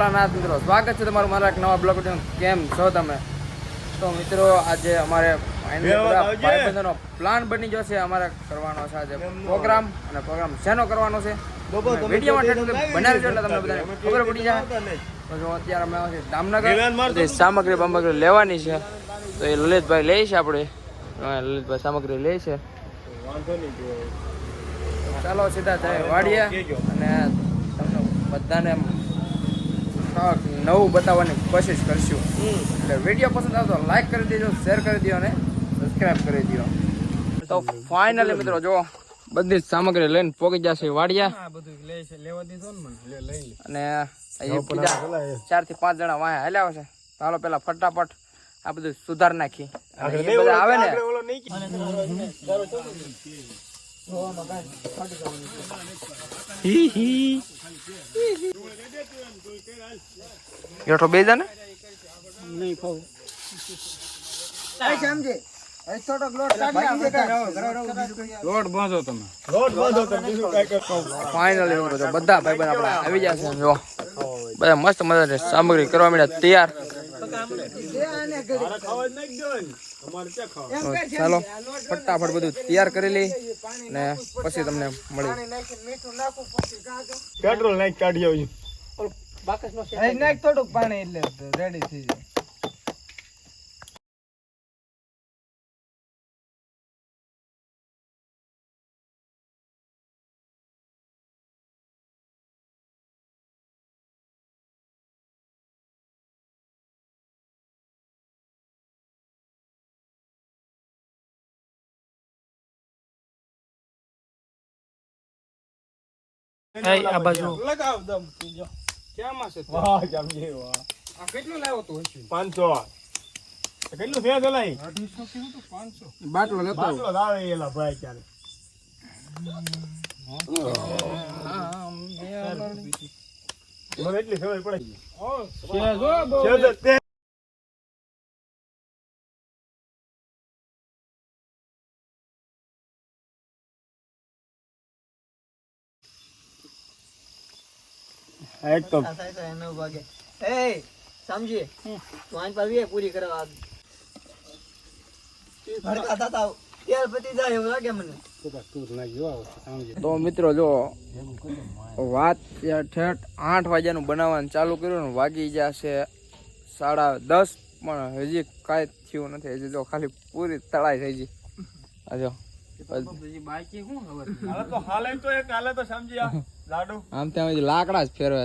ભોળાનાથ મિત્રો, સ્વાગત છે તમારું મારા એક નવા બ્લોગ વિડિયો. કેમ છો તમે? તો મિત્રો આજે અમારે ભાઈબંધોનો પ્લાન બની ગયો છે. અમારે કરવાનો છે આજે પ્રોગ્રામ, અને પ્રોગ્રામ શેનો કરવાનો છે વિડીયોમાં બનાવી છે એટલે તમને બધાને ખબર પડી જાય. તો જો અત્યારે અમે આવે છે જામનગર, સામગ્રી લેવાની છે. તો એ લલિતભાઈ લે છે, આપણે લલિતભાઈ સામગ્રી લે છે. ચાલો સીધા જાય વાડીએ અને તમને બધાને નવું બતાવવાની કોશિશ કરશું. એટલે વિડીયો પસંદ આવે તો લાઈક કરી દેજો, શેર કરી દો અને સબસ્ક્રાઈબ કરી દો. તો ફાઇનલી મિત્રો જો બધી જ સામગ્રી લઈને પોકી જશે વાડિયા. અને 4 થી 5 જણા વાયા હાલ્યા છે. ચાલો પેલા ફટાફટ આ બધું સુધાર નાખી. આવે ને હેઠો બે જાને નહીં ખાવ સમજે. ફાઇનલી બધા ભાઈ બહેન આપણા આવી જશે. જો બધા મસ્ત મજાની સામગ્રી કરવા માંડ્યા તૈયાર. ચાલો ફટાફટ બધું તૈયાર કરી લઈ ને પછી તમને મળી. પેટ્રોલ નાખ કાઢી આવ્યું, નાખ થોડુંક પાણી એટલે રેડી થઈ જાય. આ બાજુ લગાવ દમ જો કેમાં છે. વાહ જમજી વાહ. આ કેટલું લાવ્યો તો 500. કેટલું છે દલાઈ? 250 કેવું તો 500 બાટલો લેતો. બાટલો લાવે એલા ભાઈ ચાલે. મને એટલી ખબર પડી. છે જો બહુ એક તો 9 વાગે એ સમજી વાન પર વે પૂરી કરવા ભડકા થતા તેલ પતી જાય એવું લાગે મને. તો મિત્રો જો વાત ઠેઠ 8 વાગ્યાનું બનાવવાનું ચાલુ કર્યું ને વાગી જશે 10:30, પણ હજી કાંઈ થયું નથી. હજી જો ખાલી પૂરી તળાઈ થઈ ગઈ. આ જો બાકી શું ખબર હાલે તો હાલે તો એક હાલે તો સમજી આમ ત્યાં લાકડા જ ફેરવે.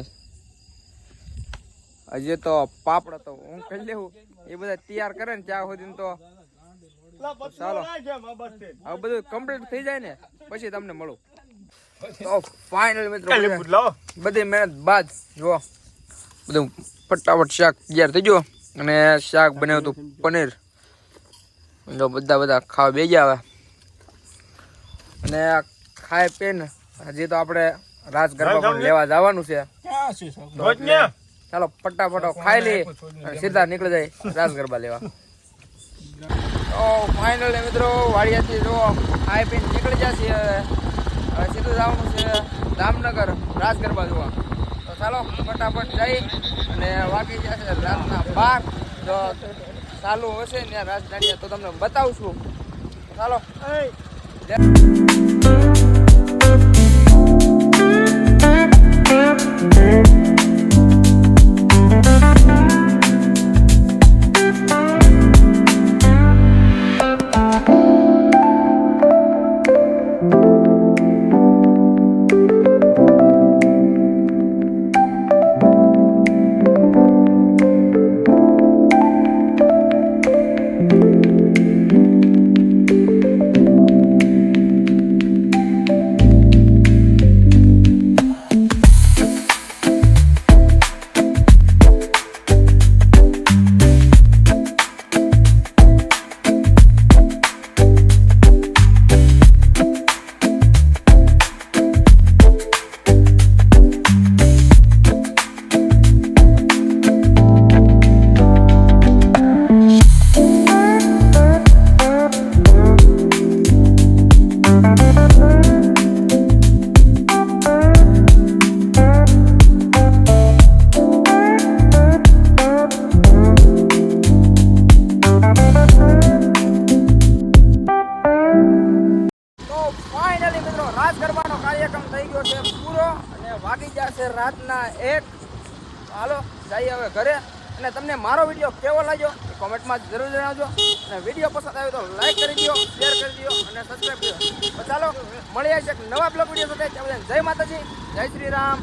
હજી તો પાપડ તો હું કરી લેવું, એ બધા તૈયાર કરે ને ત્યાં સુધી તો ચાલો હવે બધું કમ્પ્લીટ થઈ જાય ને પછી તમને મળું. તો ફાઇનલ મિત્રો બધી મહેનત બાદ જો બધું ફટાફટ શાક તૈયાર થઈ ગયો. અને શાક બનાવ્યું હતું પનીર. જો બધા ખાવા બે ગયા. અને ખાઈ પીને હજી તો આપણે રાસ ગરબા પણ લેવા જવાનું છે. ચાલો ફટાફટ ખાઈ લઈએ સીધા નીકળી જાય રાસ ગરબા લેવા. તો ફાઇનલી મિત્રો વાડિયાથી જો ખાઈ પીને નીકળી જશે. હવે સીધું જવાનું છે જામનગર રાસ ગરબા જોવા. તો ચાલો ફટાફટ જઈ અને વાગી જશે રાતના 12. જો ચાલુ હશે ને રાસ દાડિયા તો તમને બતાવું છું. ચાલો છે રાતના 1. હાલો જઈએ હવે ઘરે. અને તમને મારો વિડીયો કેવો લાગ્યો એ કોમેન્ટમાં જરૂર જણાવજો. અને વિડીયો પસંદ આવ્યો તો લાઈક કરી દો, શેર કરી દો અને સબસ્ક્રાઈબ કરો. તો ચાલો મળીએ છીએ એક નવા બ્લોગ વિડીયો સાથે. જય માતાજી, જય શ્રી રામ.